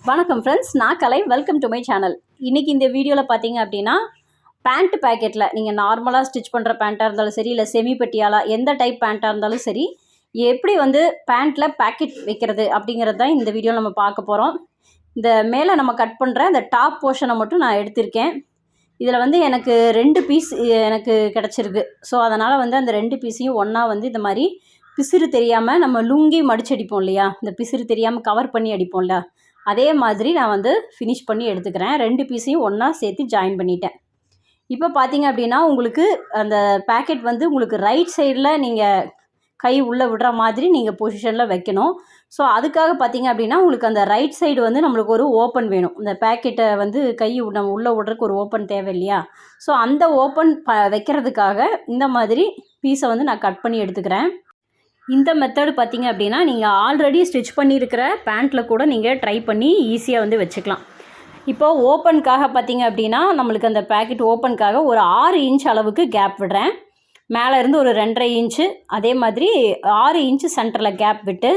வணக்கம் ஃப்ரெண்ட்ஸ், நான் Kalai. Welcome to my channel. இன்றைக்கி இந்த வீடியோவில் பார்த்தீங்க அப்படின்னா, பேண்ட் பேக்கெட்டில் நீங்கள் நார்மலாக ஸ்டிச் பண்ணுற பேண்ட்டாக இருந்தாலும் சரி, இல்லை செமி பட்டியாலா எந்த டைப் பேண்ட்டாக இருந்தாலும் சரி, எப்படி வந்து பேண்ட்டில் பேக்கெட் வைக்கிறது அப்படிங்கிறது தான் இந்த வீடியோவில் நம்ம பார்க்க போகிறோம். இந்த மேலே நம்ம கட் பண்ணுற இந்த டாப் போர்ஷனை மட்டும் நான் எடுத்திருக்கேன். இதில் வந்து எனக்கு 2 பீஸ் எனக்கு கிடச்சிருக்கு. ஸோ அதனால் வந்து அந்த 2 பீஸையும் ஒன்றா வந்து இந்த மாதிரி பிசிறு தெரியாமல் நம்ம லுங்கி மடிச்சடிப்போம் இல்லையா, இந்த பிசிறு தெரியாமல் கவர் பண்ணி அடிப்போம்ல, அதே மாதிரி நான் வந்து ஃபினிஷ் பண்ணி எடுத்துக்கிறேன். 2 பீஸையும் ஒன்றா சேர்த்து ஜாயின் பண்ணிட்டேன். இப்போ பார்த்தீங்க அப்படின்னா, உங்களுக்கு அந்த பேக்கெட் வந்து உங்களுக்கு ரைட் சைடில் நீங்கள் கை உள்ளே விடுற மாதிரி நீங்கள் பொசிஷனில் வைக்கணும். ஸோ அதுக்காக பார்த்தீங்க அப்படின்னா, உங்களுக்கு அந்த ரைட் சைடு வந்து நம்மளுக்கு ஒரு ஓப்பன் வேணும். இந்த பேக்கெட்டை வந்து கை நம்ம உள்ளே விடுறதுக்கு ஒரு ஓப்பன் தேவை இல்லையா? ஸோ அந்த ஓப்பன் வைக்கிறதுக்காக இந்த மாதிரி பீஸை வந்து நான் கட் பண்ணி எடுத்துக்கிறேன். இந்த மெத்தடு பார்த்திங்க அப்படின்னா, நீங்கள் ஆல்ரெடி ஸ்டிச் பண்ணியிருக்கிற பேண்ட்டில் கூட நீங்கள் ட்ரை பண்ணி ஈஸியாக வந்து வச்சுக்கலாம். இப்போது ஓப்பனுக்காக பார்த்திங்க அப்படின்னா, நம்மளுக்கு அந்த பேக்கெட் ஓப்பனுக்காக ஒரு 6 இன்ச் அளவுக்கு கேப் விடுறேன். மேலே இருந்து ஒரு 2.5 இன்ச்சு, அதே மாதிரி 6 இன்ச்சு சென்டரில் கேப் விட்டு,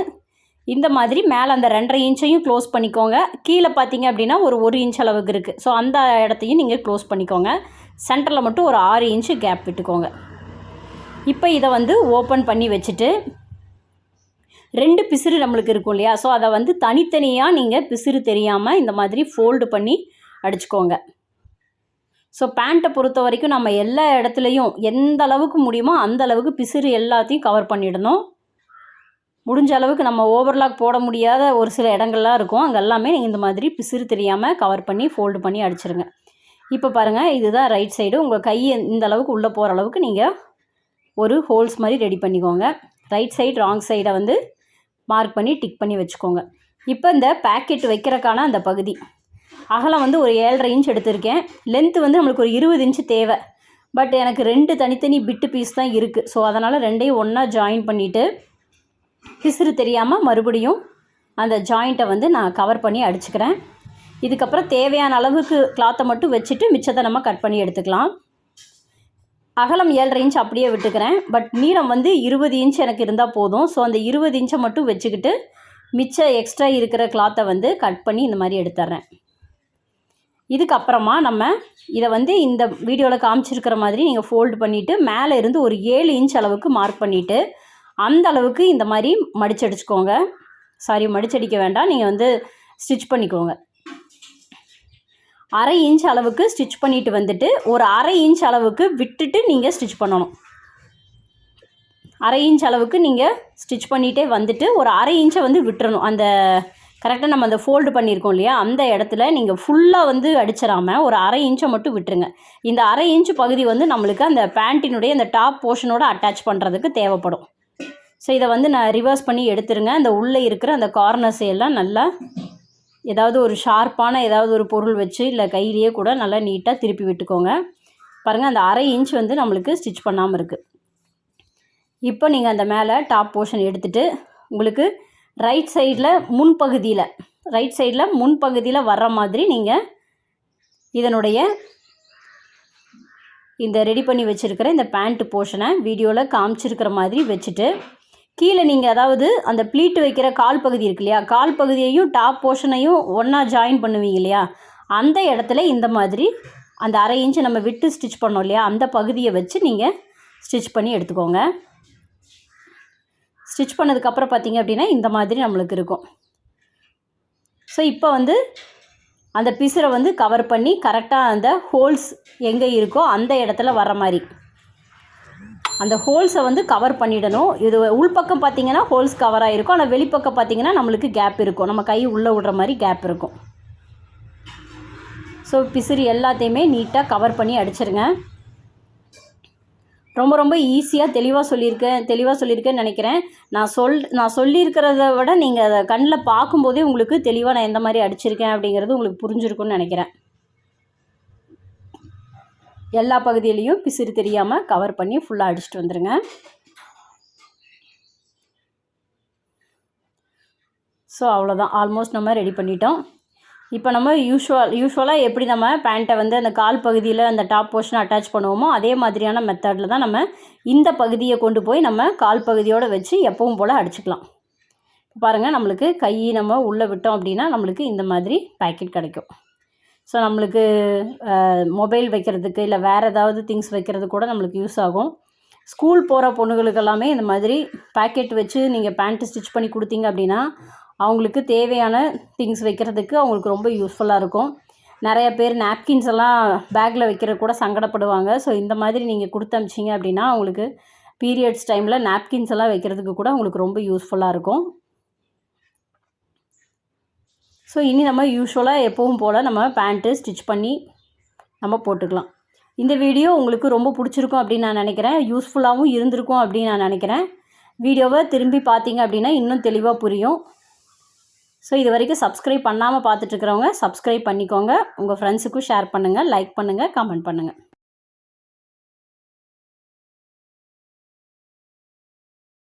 இந்த மாதிரி மேலே அந்த 2.5 இன்ச்சையும் க்ளோஸ் பண்ணிக்கோங்க. கீழே பார்த்திங்க அப்படின்னா ஒரு 1 இன்ச் அளவுக்கு இருக்குது. ஸோ அந்த இடத்தையும் நீங்கள் க்ளோஸ் பண்ணிக்கோங்க. சென்டரில் மட்டும் ஒரு 6 இன்ச்சு கேப் விட்டுக்கோங்க. இப்போ இதை வந்து ஓப்பன் பண்ணி வச்சுட்டு, 2 பிசிறு நம்மளுக்கு இருக்கும் இல்லையா, ஸோ அதை வந்து தனித்தனியாக நீங்கள் பிசிறு தெரியாமல் இந்த மாதிரி ஃபோல்டு பண்ணி அடிச்சுக்கோங்க. ஸோ பேண்ட்டை பொறுத்த வரைக்கும் நம்ம எல்லா இடத்துலையும் எந்த அளவுக்கு முடியுமோ அந்த அளவுக்கு பிசிறு எல்லாத்தையும் கவர் பண்ணிடணும். முடிஞ்ச அளவுக்கு நம்ம ஓவர்லாக் போட முடியாத ஒரு சில இடங்கள்லாம் இருக்கும், அங்கே எல்லாமே நீங்கள் இந்த மாதிரி பிசிறு தெரியாமல் கவர் பண்ணி ஃபோல்டு பண்ணி அடிச்சிருங்க. இப்போ பாருங்கள், இதுதான் ரைட் சைடு. உங்கள் கை இந்த அளவுக்கு உள்ளே போகிற அளவுக்கு நீங்கள் ஒரு ஹோல்ஸ் மாதிரி ரெடி பண்ணிக்கோங்க. ரைட் சைடு ராங் சைடை வந்து மார்க் பண்ணி டிக் பண்ணி வச்சுக்கோங்க. இப்போ இந்த பேக்கெட் வைக்கிறதுக்கான அந்த பகுதி அகலம் வந்து ஒரு 7.5 இன்ச் எடுத்திருக்கேன். லென்த்து வந்து நம்மளுக்கு ஒரு 20 இன்ச்சு தேவை. பட் எனக்கு 2 தனித்தனி பிட்டு பீஸ் தான் இருக்குது. ஸோ அதனால் 2ஐயும் ஒன்றா ஜாயின் பண்ணிவிட்டு பிசிறு தெரியாமல் மறுபடியும் அந்த ஜாயிண்ட்டை வந்து நான் கவர் பண்ணி அடிச்சுக்கிறேன். இதுக்கப்புறம் தேவையான அளவுக்கு கிளாத்தை மட்டும் வச்சுட்டு மிச்சத்தை நம்ம கட் பண்ணி எடுத்துக்கலாம். அகலம் 7.5 இன்ச் அப்படியே விட்டுக்கிறேன். பட் நீளம் வந்து 20 இன்ச் எனக்கு இருந்தால் போதும். ஸோ அந்த 20 இன்ச்சை மட்டும் வச்சுக்கிட்டு மிச்ச எக்ஸ்ட்ரா இருக்கிற கிளாத்தை வந்து கட் பண்ணி இந்த மாதிரி எடுத்துட்றேன். இதுக்கப்புறமா நம்ம இதை வந்து இந்த வீடியோவில் காமிச்சிருக்கிற மாதிரி நீங்கள் ஃபோல்டு பண்ணிவிட்டு மேலே இருந்து ஒரு 7 இன்ச் அளவுக்கு மார்க் பண்ணிவிட்டு அந்த அளவுக்கு இந்த மாதிரி மடிச்சடிச்சுக்கோங்க. மடிச்சடிக்க வேண்டாம், நீங்கள் வந்து ஸ்டிச் பண்ணிக்கோங்க. 1/2 இன்ச் அளவுக்கு ஸ்டிச் பண்ணிவிட்டு வந்துட்டு ஒரு 1/2 இன்ச் அளவுக்கு விட்டுட்டு நீங்கள் ஸ்டிச் பண்ணணும். 1/2 இன்ச் அளவுக்கு நீங்கள் ஸ்டிச் பண்ணிகிட்டே வந்துட்டு ஒரு 1/2 இன்ச்சை வந்து விட்டுறணும். அந்த கரெக்டாக நம்ம அந்த ஃபோல்டு பண்ணியிருக்கோம் இல்லையா, அந்த இடத்துல நீங்கள் ஃபுல்லாக வந்து அடிச்சிடாமல் ஒரு 1/2 இன்ச்சை மட்டும் விட்டுருங்க. இந்த 1/2 இன்ச் பகுதி வந்து நம்மளுக்கு அந்த பேண்ட்டினுடைய அந்த டாப் போர்ஷனோட அட்டாச் பண்ணுறதுக்கு தேவைப்படும். ஸோ இதை வந்து நான் ரிவர்ஸ் பண்ணி எடுத்துருங்க. அந்த உள்ளே இருக்கிற அந்த கார்னர்ஸ் எல்லாம் நல்லா ஏதாவது ஒரு ஷார்ப்பான ஏதாவது ஒரு பொருள் வச்சு இல்லை கையிலேயே கூட நல்லா நீட்டாக திருப்பி விட்டுக்கோங்க. பாருங்கள், அந்த 1/2 இன்ச் வந்து நம்மளுக்கு ஸ்டிச் பண்ணாமல் இருக்குது. இப்போ நீங்கள் அந்த மேலே டாப் போர்ஷன் எடுத்துகிட்டு உங்களுக்கு ரைட் சைடில் முன்பகுதியில் வர்ற மாதிரி நீங்கள் இதனுடைய இந்த ரெடி பண்ணி வச்சுருக்கிற இந்த பேண்ட் போர்ஷனை வீடியோவில் காமிச்சிருக்கிற மாதிரி வச்சுட்டு கீழே நீங்கள் அதாவது அந்த ப்ளீட்டு வைக்கிற கால் பகுதி இருக்கு இல்லையா, கால் பகுதியையும் டாப் போர்ஷனையும் ஒன்றா ஜாயின் பண்ணுவீங்க இல்லையா, அந்த இடத்துல இந்த மாதிரி அந்த 1/2 இன்ச்சு நம்ம விட்டு ஸ்டிச் பண்ணோம் இல்லையா, அந்த பகுதியை வச்சு நீங்கள் ஸ்டிச் பண்ணி எடுத்துக்கோங்க. ஸ்டிச் பண்ணதுக்கப்புறம் பார்த்திங்க அப்படின்னா இந்த மாதிரி நம்மளுக்கு இருக்கும். ஸோ இப்போ வந்து அந்த பிசிறை வந்து கவர் பண்ணி கரெக்டாக அந்த ஹோல்ஸ் எங்கே இருக்கோ அந்த இடத்துல வர மாதிரி அந்த ஹோல்ஸை வந்து கவர் பண்ணிடணும். இது உள்பக்கம் பார்த்திங்கன்னா ஹோல்ஸ் கவராக இருக்கும், ஆனால் வெளிப்பக்கம் பார்த்திங்கன்னா நம்மளுக்கு கேப் இருக்கும், நம்ம கை உள்ளே விடுற மாதிரி கேப் இருக்கும். ஸோ பிசிறு எல்லாத்தையுமே நீட்டாக கவர் பண்ணி அடிச்சிருங்க. ரொம்ப ரொம்ப ஈஸியாக தெளிவாக சொல்லியிருக்கேன்னு நினைக்கிறேன். நான் சொல்லியிருக்கிறத விட நீங்கள் அதை கண்ணில் பார்க்கும்போதே உங்களுக்கு தெளிவாக நான் எந்த மாதிரி அடிச்சிருக்கேன் அப்படிங்கிறது உங்களுக்கு புரிஞ்சிருக்குன்னு நினைக்கிறேன். எல்லா பகுதியிலையும் பிசிறு தெரியாமல் கவர் பண்ணி ஃபுல்லாக அடிச்சுட்டு வந்துடுங்க. ஸோ அவ்வளோதான், ஆல்மோஸ்ட் நம்ம ரெடி பண்ணிட்டோம். இப்போ நம்ம யூஸ்வலாக எப்படி நம்ம பேண்ட்டை வந்து அந்த கால் பகுதியில் அந்த டாப் போர்ஷனை அட்டாச் பண்ணுவோமோ அதே மாதிரியான மெத்தடில் தான் நம்ம இந்த பகுதியை கொண்டு போய் நம்ம கால் பகுதியோடு வச்சு எப்பவும் போல் அடிச்சுக்கலாம். பாருங்கள், நம்மளுக்கு கை நம்ம உள்ளே விட்டோம் அப்படின்னா நம்மளுக்கு இந்த மாதிரி பேக்கெட் கிடைக்கும். ஸோ நம்மளுக்கு மொபைல் வைக்கிறதுக்கு இல்லை வேறு ஏதாவது திங்ஸ் வைக்கிறது கூட நம்மளுக்கு யூஸ் ஆகும். ஸ்கூல் போகிற பொண்ணுங்களுக்கு எல்லாமே இந்த மாதிரி பேக்கெட் வச்சு நீங்கள் பேண்ட்டு ஸ்டிச் பண்ணி கொடுத்தீங்க அப்படின்னா அவங்களுக்கு தேவையான திங்ஸ் வைக்கிறதுக்கு அவங்களுக்கு ரொம்ப யூஸ்ஃபுல்லாக இருக்கும். நிறைய பேர் நாப்கின்ஸ் எல்லாம் பேக்கில் வைக்கிற கூட சங்கடப்படுவாங்க. ஸோ இந்த மாதிரி நீங்கள் கொடுத்து அனுப்பிச்சிங்க அப்படின்னா அவங்களுக்கு பீரியட்ஸ் டைமில் நாப்கின்ஸ் எல்லாம் வைக்கிறதுக்கு கூட உங்களுக்கு ரொம்ப யூஸ்ஃபுல்லாக இருக்கும். ஸோ இனி நம்ம யூஸ்வலாக எப்பவும் போல் நம்ம பேண்ட்டு ஸ்டிச் பண்ணி நம்ம போட்டுக்கலாம். இந்த வீடியோ உங்களுக்கு ரொம்ப பிடிச்சிருக்கும் அப்படின்னு நான் நினைக்கிறேன். யூஸ்ஃபுல்லாகவும் இருந்திருக்கும் அப்படின்னு நான் நினைக்கிறேன். வீடியோவை திரும்பி பார்த்தீங்க அப்படின்னா இன்னும் தெளிவாக புரியும். ஸோ இது வரைக்கும் சப்ஸ்கிரைப் பண்ணாமல் பார்த்துட்ருக்கிறவங்க சப்ஸ்கிரைப் பண்ணிக்கோங்க. உங்கள் ஃப்ரெண்ட்ஸுக்கும் ஷேர் பண்ணுங்கள், லைக் பண்ணுங்கள், கமெண்ட் பண்ணுங்கள்.